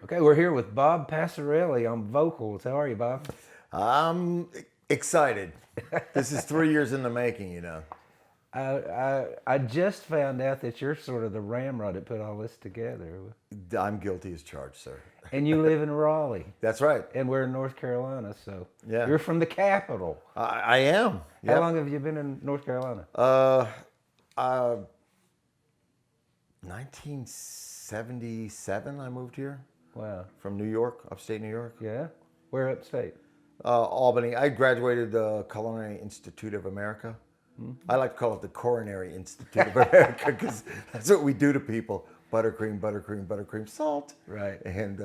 Okay, we're here with Bob Passarelli on vocals. How are you, Bob? I'm excited. This is 3 years in the making, you know. I just found out that you're sort of the ramrod that put all this together. I'm guilty as charged, sir. And you live in Raleigh, That's right. and we're in North Carolina, so Yeah, you're from the capital. I am. How Yep. long have you been in North Carolina? Uh, 1977, I moved here Wow. from New York, upstate New York. Yeah? Where upstate? Albany. I graduated the Culinary Institute of America. I like to call it the Coronary Institute of America because that's what we do to people. Buttercream, buttercream, buttercream, salt. Right. And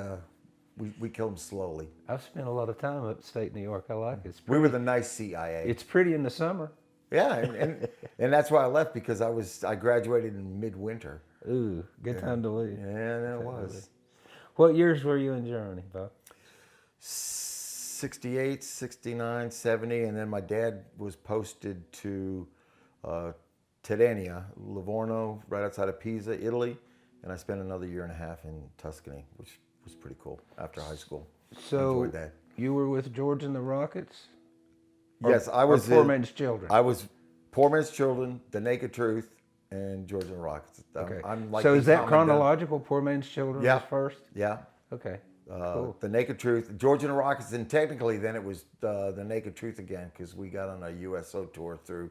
we kill them slowly. I've spent a lot of time upstate New York. I like it. We were the nice CIA. It's pretty in the summer. Yeah, and that's why I left because I graduated in midwinter. Ooh, good time to leave. Yeah, that was What years were you in Germany, Bob? 68, 69, 70, and then my dad was posted to Tirrenia, Livorno, right outside of Pisa, Italy, and I spent another year and a half in Tuscany, which was pretty cool after high school. So Enjoyed that. you were with George and the Rockets? Yes, I was Poor in- Man's Children. I was Poor Man's Children, The Naked Truth, and George and the Rockets. Okay. I'm like so the is that common gun. chronological? Poor Man's Children Yeah. was first? Yeah. Okay. Cool. The Naked Truth, George and the Rockets, and technically then it was the Naked Truth again because we got on a USO tour through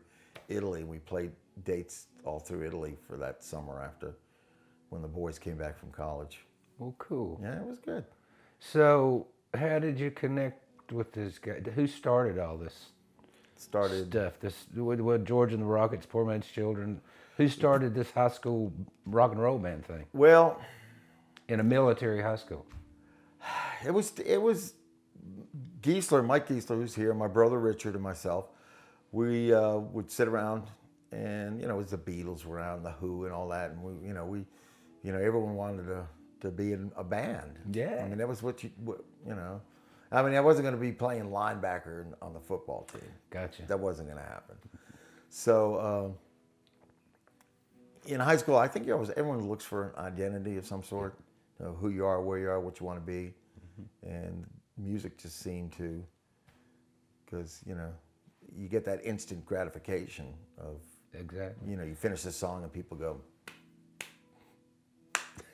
Italy. We played dates all through Italy for that summer after when the boys came back from college. Well, cool. Yeah, it was good. So how did you connect with this guy? Who started all this Started. stuff? This with George and the Rockets, Poor Man's Children. Who started this high school rock and roll band thing Well, in a military high school? it was Geisler, Mike Geisler, who's here, my brother Richard, and myself. We would sit around, and it was the Beatles were around, the Who, and all that, and everyone wanted to be in a band. Yeah. I mean that was what. I mean, I wasn't going to be playing linebacker on the football team. Gotcha. That wasn't going to happen. So in high school, I think everyone looks for an identity of some sort, who you are, where you are, what you want to be, and music just seemed to, because you get that instant gratification of Exactly. you finish the song and people go,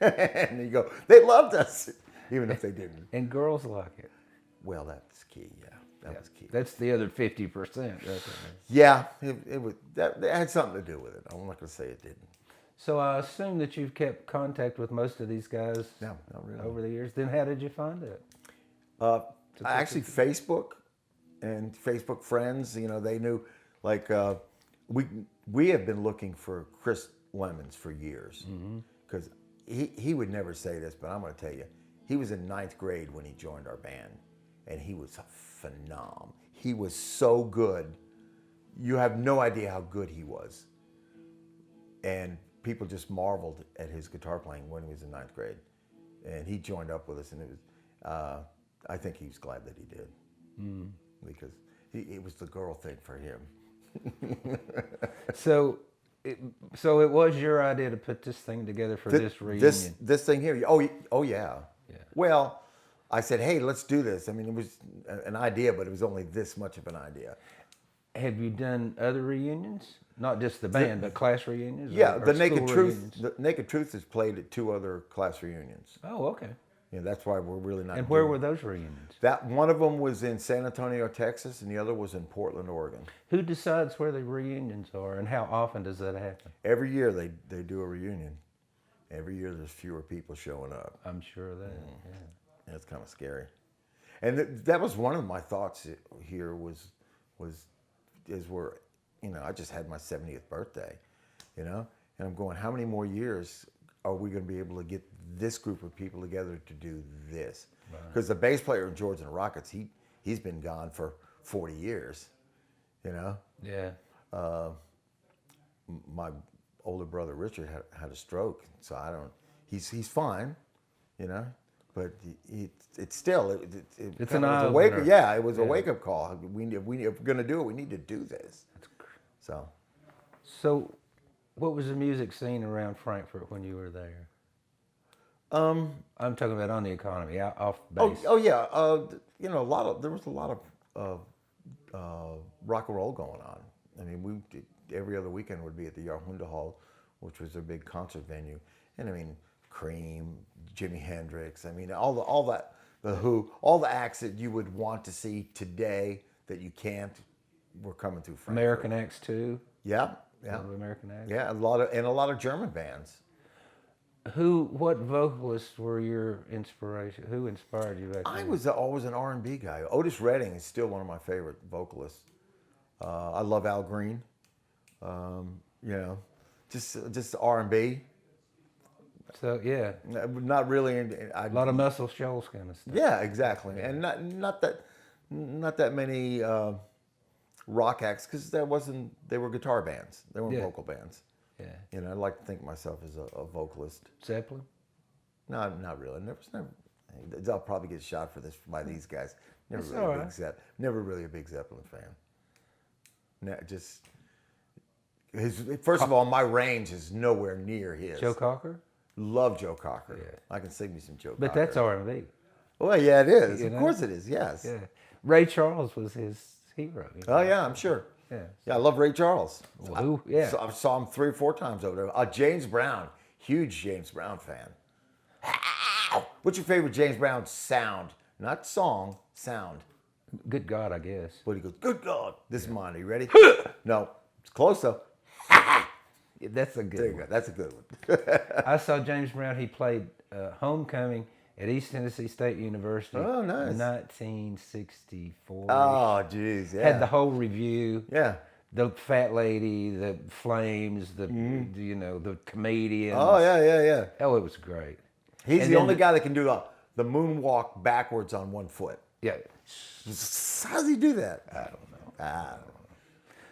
and you go, they loved us, even if they didn't. And girls like it. Well, that's key. Yeah, that was key. That's the other 50%. Yeah, it was that had something to do with it. I'm not going to say it didn't. So I assume that you've kept contact with most of these guys No, not really. over the years. Then how did you find it? Actually, Facebook and Facebook friends, they knew, like, we have been looking for Chris Lemons for years. Because he would never say this, but I'm going to tell you, he was in ninth grade when he joined our band, and he was a phenom. He was so good. You have no idea how good he was. And people just marveled at his guitar playing when he was in ninth grade. And he joined up with us, and it was, I think he was glad that he did. Because it was the girl thing for him. So it was your idea to put this thing together for this reunion. This thing here. Oh yeah. Well, I said, hey, let's do this. I mean, it was an idea, but it was only this much of an idea. Have you done other reunions? Not just the band, but class reunions? Yeah, or the Naked school Truth. reunions? The Naked Truth has played at 2 other class reunions. Oh, okay. That's why we're really not. And where doing were those reunions? that? One of them was in San Antonio, Texas, and the other was in Portland, Oregon. Who decides where the reunions are, and how often does that happen? Every year they do a reunion. Every year there's fewer people showing up. I'm sure of that. Yeah. And it's kind of scary. And that was one of my thoughts here was we're, I just had my 70th birthday, and I'm going, how many more years are we going to be able to get this group of people together to do this? Because the bass player in George and the Rockets, he's been gone for 40 years, Yeah. My older brother Richard had a stroke, so he's fine, but it's still It's kind an of was a wake. eye-opener. Yeah, it was a wake up call. If we're gonna do it, we need to do this. So what was the music scene around Frankfurt when you were there? I'm talking about on the economy, out off Oh, base. oh yeah. You know, there was a lot of rock and roll going on. I mean, every other weekend would be at the Yarhunda Hall, which was a big concert venue, and I mean, Cream, Jimi Hendrix. I mean, all that, the Who, all the acts that you would want to see today that you can't, were coming through Frankfurt. American X too. Yeah, A yeah, lot of American X. yeah. A lot of German bands. What vocalists were your inspiration? Who inspired you back I then? was always an R&B guy. Otis Redding is still one of my favorite vocalists. I love Al Green. You know, just R&B. So yeah, Not really. a lot of Muscle Shoals kind of stuff. Yeah, exactly. And not that many rock acts because they were guitar bands. They weren't Yeah. vocal bands. Yeah. You know, I like to think of myself as a vocalist. Zeppelin. No, not really. Never. I'll probably get shot for this by these guys. Never That's really all a big right. Never really a big Zeppelin fan. No, just first of all, my range is nowhere near his. Joe Cocker. Love Joe Cocker. Yeah. I can sing me some Joe But Cocker. that's R&B. Well, yeah, it is. You Of know? course it is. Yes. Yeah. Ray Charles was his hero. You know? Oh yeah, I'm sure. Yeah. Yeah, I love Ray Charles. Well, who? Yeah. I saw him 3 or 4 times over there. James Brown, huge James Brown fan. What's your favorite James Brown sound? Not song, sound. Good God, I guess. But he goes, good God. This is mine. Are you ready? No, it's close though. Yeah, that's a good There you one. go. That's a good one. I saw James Brown. He played Homecoming at East Tennessee State University. Oh, nice. 1964. Oh, jeez. Yeah. Had the whole review. Yeah. The fat lady, the flames, the you know, the comedians. Oh, yeah. Oh, it was great. He's And the then only guy that can do the moonwalk backwards on one foot. Yeah. How does he do that? I don't know. I don't know.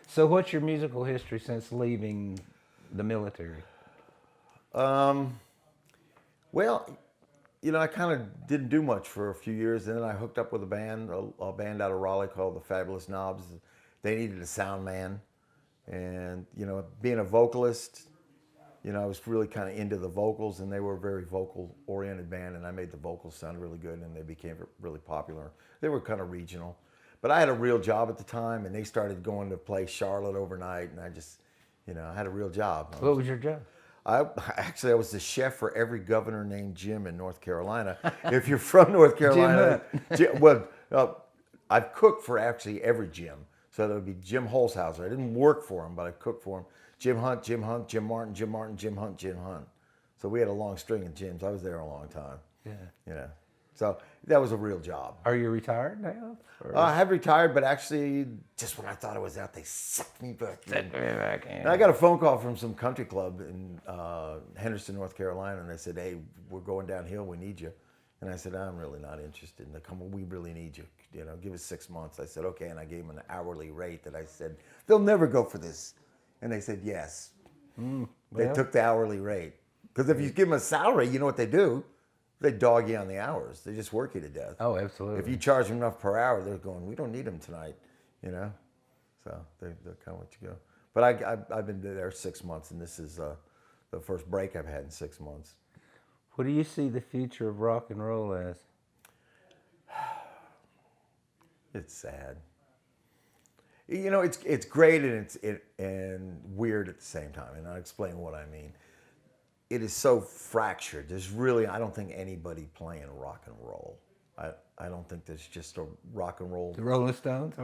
So, what's your musical history since leaving the military? Well, you know, I kind of didn't do much for a few years, and then I hooked up with a band out of Raleigh called the Fabulous Knobs. They needed a sound man, and you know, being a vocalist, you know, I was really kind of into the vocals, and they were a very vocal-oriented band, and I made the vocals sound really good, and they became really popular. They were kind of regional, but I had a real job at the time, and they started going to play Charlotte overnight, and I just, you know, I had a real job. What was your job? I was the chef for every governor named Jim in North Carolina. If you're from North Carolina, I've cooked for actually every Jim. So there would be Jim Holzhauser. I didn't work for him, but I cooked for him. Jim Hunt, Jim Martin, Jim Hunt, Jim Hunt. So we had a long string of Jims. I was there a long time. Yeah. You know, so that was a real job. Are you retired now? Or I have retired, but actually, just when I thought I was out, they sucked me back in. Send me back in. And I got a phone call from some country club in Henderson, North Carolina, and they said, "Hey, we're going downhill. We need you." And I said, "I'm really not interested." And they come, "We really need you. You know, give us 6 months." I said, "Okay." And I gave them an hourly rate that I said, "They'll never go for this." And they said, "Yes." They well. took the hourly rate because if you give them a salary, you know what they do? They dog you on the hours. They just work you to death. Oh, absolutely. If you charge them enough per hour, they're going, "We don't need them tonight," you know. So they're kind of let you go. But I've been there 6 months, and this is the first break I've had in 6 months. What do you see the future of rock and roll as? It's sad. You know, it's great and weird at the same time, and I'll explain what I mean. It is so fractured. There's really, I don't think anybody playing rock and roll. I don't think there's just a rock and roll. The Rolling Stones?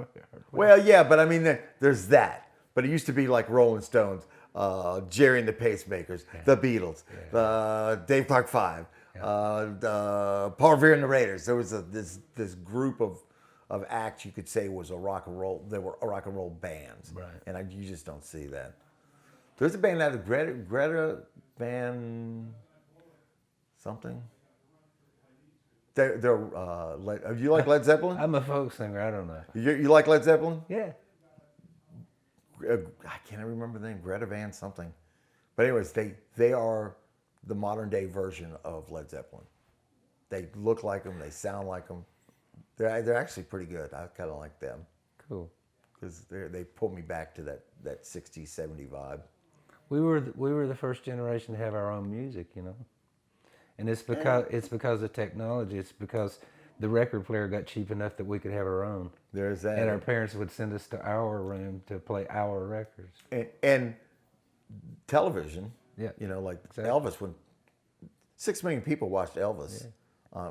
Well, yeah, but I mean, there's that. But it used to be like Rolling Stones, Jerry and the Pacemakers, the Beatles, Dave Clark Five, Paul Revere and the Raiders. There was this group of acts you could say was a rock and roll. They were rock and roll bands, Right. And you just don't see that. There's a band out of Greta band something. You like Led Zeppelin? I'm a folk singer. I don't know. You like Led Zeppelin? Yeah. I can't remember the name. Greta Van something. But anyways, they are the modern day version of Led Zeppelin. They look like them. They sound like them. They're actually pretty good. I kind of like them Cool. because they pull me back to that 60s, 70s vibe. We were the first generation to have our own music, you know. And it's because of technology. It's because the record player got cheap enough that we could have our own. There's that. And our parents would send us to our room to play our records. And television. Yeah. You know, like Exactly. Elvis, when 6 million people watched Elvis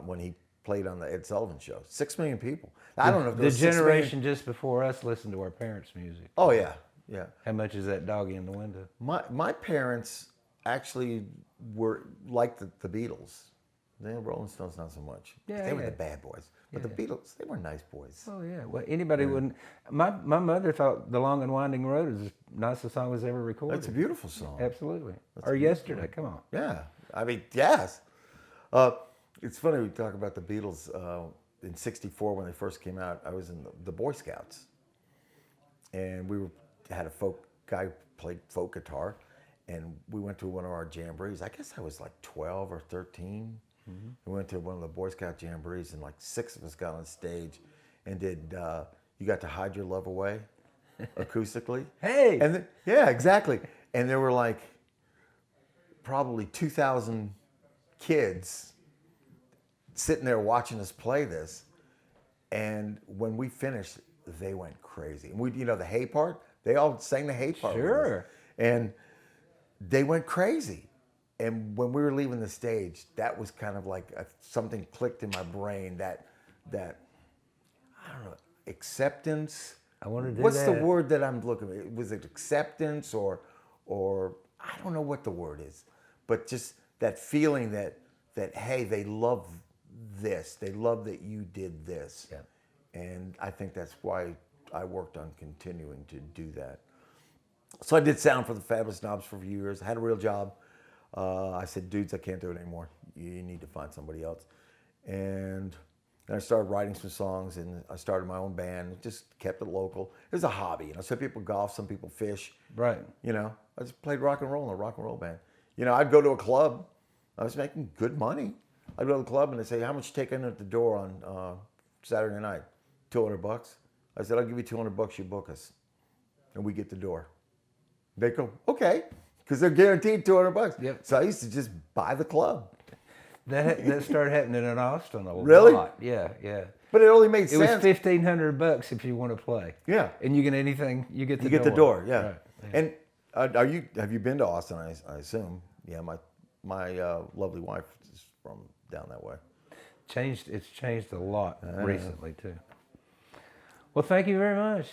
when he played on the Ed Sullivan Show. 6 million people. I don't know if there The was 6 million. generation just before us listened to our parents' music. Oh yeah, yeah. How much is that doggy in the window? My parents actually were like the Beatles. The Rolling Stones not so much. Yeah, They were yeah. the bad boys. But the Beatles, they were nice boys. Oh yeah. Well, anybody wouldn't. My mother thought "The Long and Winding Road" is the nicest song was ever recorded. That's a beautiful song. Absolutely. Or Yesterday. Come on. Yeah, I mean, yes. It's funny we talk about the Beatles. In '64, when they first came out, I was in the Boy Scouts, and had a folk guy who played folk guitar, and we went to one of our jamborees. I guess I was like 12 or 13. We went to one of the Boy Scout jamborees, and like 6 of us got on stage and did "You Got to Hide Your Love Away" acoustically. Hey. And yeah, exactly. And there were like probably 2,000 kids sitting there watching us play this. And when we finished, they went crazy. And we, the hey part, they all sang the hey part. with us. Sure. And they went crazy. And when we were leaving the stage, that was kind of like something clicked in my brain that I don't know, acceptance. I want to do What's that. the word that I'm looking for? Was it acceptance or I don't know what the word is, but just that feeling that hey, they love this. They love that you did this. Yeah. And I think that's why I worked on continuing to do that. So I did sound for the Fabulous Knobs for a few years. I had a real job. I said, dudes, I can't do it anymore. You need to find somebody else. And then I started writing some songs, and I started my own band. Just kept it local. It was a hobby. Some people golf, some people fish. Right. I just played rock and roll in a rock and roll band. I'd go to a club. I was making good money. I'd go to the club, and they'd say, how much you take in at the door on Saturday night? $200. I said, I'll give you $200. You book us, and we get the door. They go, okay, because they're guaranteed $200. Yep. So I used to just buy the club. That started happening in Austin a Really? lot. Yeah, yeah. But it only made It was sense. $1,500 if you want to play. Yeah. And you get anything, you get the You door. get the door, yeah. Right, yeah. And have you been to Austin? I assume. Yeah, my lovely wife is from down that way. It's changed a lot recently too. Well, thank you very much.